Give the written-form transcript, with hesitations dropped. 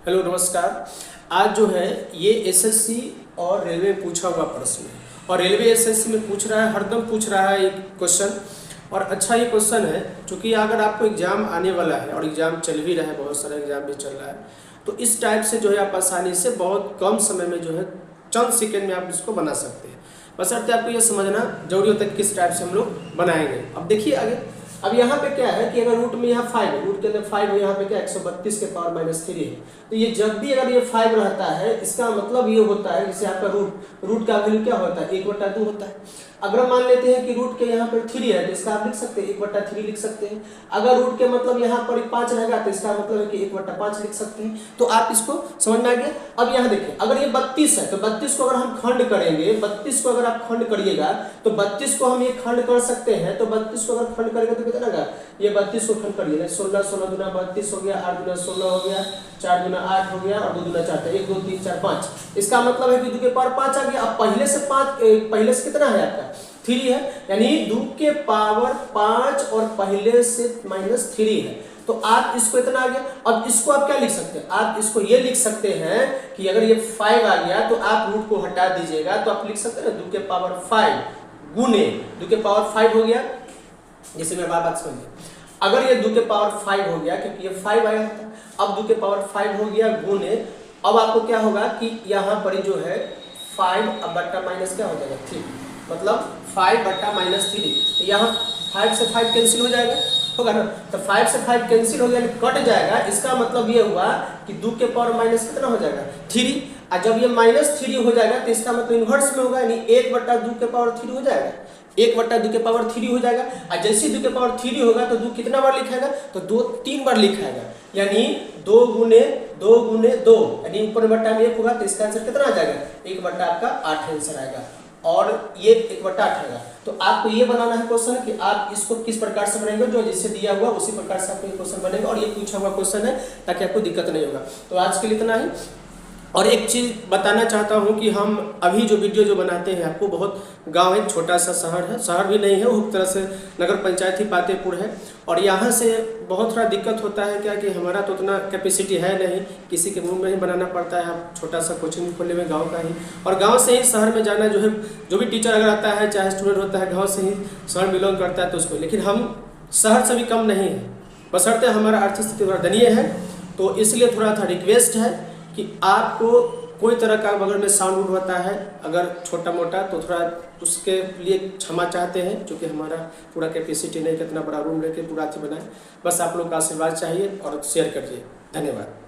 Hello नमस्कार। आज जो है ये एसएससी और रेलवे में पूछा हुआ प्रश्न है और रेलवे एसएससी में पूछ रहा है, हरदम पूछ रहा है एक क्वेश्चन। और अच्छा ये क्वेश्चन है क्योंकि अगर आपको एग्ज़ाम आने वाला है और एग्ज़ाम चल भी रहा है, बहुत सारा एग्ज़ाम भी चल रहा है, तो इस टाइप से जो है आप आसानी से बहुत कम समय में जो है चंद सेकेंड में आप इसको बना सकते हैं। बशर्ते आपको ये समझना जरूरी होता है कि किस टाइप से हम लोग बनाएंगे। अब देखिए आगे, अब यहाँ पे क्या है कि अगर रूट में यहाँ 5 है, रूट के अंदर 5 है, यहाँ पे क्या 132 के पावर -3 है, तो ये जब भी अगर ये 5 रहता है इसका मतलब ये होता है, जैसे आपका रूट का वैल्यू क्या होता है 1/2 होता है। अगर हम मान लेते हैं कि रूट के यहाँ पर 3 है तो इसका आप लिख सकते हैं 1/3 लिख सकते हैं। अगर रूट के मतलब यहाँ पर 5 रहेगा तो इसका मतलब है कि 1/5 लिख सकते हैं। तो आप इसको समझ में आ गया। अब यहाँ देखिए, अगर ये 32 है तो 32 को अगर हम खंड करेंगे, 32 को अगर आप खंड करिएगा तो 32 को हम ये खंड कर सकते हैं। तो 32 को अगर खंड करेंगे तो कितना रहेगा, ये 32 को खंड करिए, 16 16 दूना 32 हो गया, 8 दूना 16 हो गया, 4 दूना 8 हो गया और 2 दूना 4, 1 2 3 4 5। इसका मतलब है कि 2 के पावर 5 आ गया। अब पहले से कितना है आपका 3 है, यानी 2 के पावर 5 और पहले से -3 है। तो आप इसको इतना आ गया। अब इसको आप क्या लिख सकते हैं, आप इसको ये लिख सकते हैं कि अगर ये 5 आ गया तो आप रूट को हटा दीजिएगा, तो आप लिख सकते हैं ना 2 के पावर 5 गुने 2 के पावर 5 हो गया। जैसे मैं बात समझिए, अगर ये 2 के पावर 5 हो गया क्योंकि ये 5 आया था, अब 2 के पावर 5 हो गया गुने, अब आपको क्या होगा कि यहाँ पर जो है 5 अब बट्टा माइनस क्या हो जाएगा 3, मतलब 5 बट्टा -3। तो यहाँ 5 से 5 कैंसिल हो जाएगा, होगा ना। तो 5 से 5 कैंसिल हो गया, कट जाएगा। इसका मतलब ये हुआ कि 2 के पावर माइनस कितना हो जाएगा 3। और जब ये -3 हो जाएगा तो इसका मतलब इन्वर्स में होगा, यानी 1/2 के पावर 3 हो जाएगा, 1/2 के पावर 3 हो जाएगा। और जैसे 2 के पावर 3 होगा तो 2 कितना बार लिखाएगा, तो 2 3 बार लिखाएगा, यानी 2 गुने 2, यानी ऊपर बट्टा में 1 होगा। तो इसका आंसर कितना आ जाएगा, 1/8 आपका 8 आंसर आएगा और ये 1/8 आएगा। तो आपको ये बनाना है क्वेश्चन कि आप इसको किस प्रकार से बनाएंगे, जो जिससे दिया हुआ उसी प्रकार से आपको ये क्वेश्चन बनेगा और ये पूछा हुआ क्वेश्चन है, ताकि आपको दिक्कत नहीं होगा। तो आज के लिए इतना ही। और एक चीज़ बताना चाहता हूँ कि हम अभी जो वीडियो जो बनाते हैं, आपको बहुत गांव है, छोटा सा शहर है, शहर भी नहीं है, वो तरह से नगर पंचायत ही पातेपुर है। और यहाँ से बहुत थोड़ा दिक्कत होता है क्या कि हमारा तो उतना कैपेसिटी है नहीं, किसी के मुंह में ही बनाना पड़ता है। हम छोटा सा कोचिंग खोले हुए गाँव का ही, और गाँव से ही शहर में जाना जो है, जो भी टीचर अगर आता है चाहे स्टूडेंट होता है गाँव से ही शहर बिलोंग करता है तो उसको, लेकिन हम शहर से भी कम नहीं है, बशर्ते हमारा आर्थिक स्थिति थोड़ा दयनीय है। तो इसलिए थोड़ा सा रिक्वेस्ट है कि आपको कोई तरह का बगल में साउंड उठ होता है अगर छोटा मोटा, तो थोड़ा उसके लिए क्षमा चाहते हैं, क्योंकि हमारा पूरा कैपेसिटी नहीं, कितना बड़ा रूम लेके पूरा बनाए। बस आप लोग का आशीर्वाद चाहिए और शेयर करिए। धन्यवाद।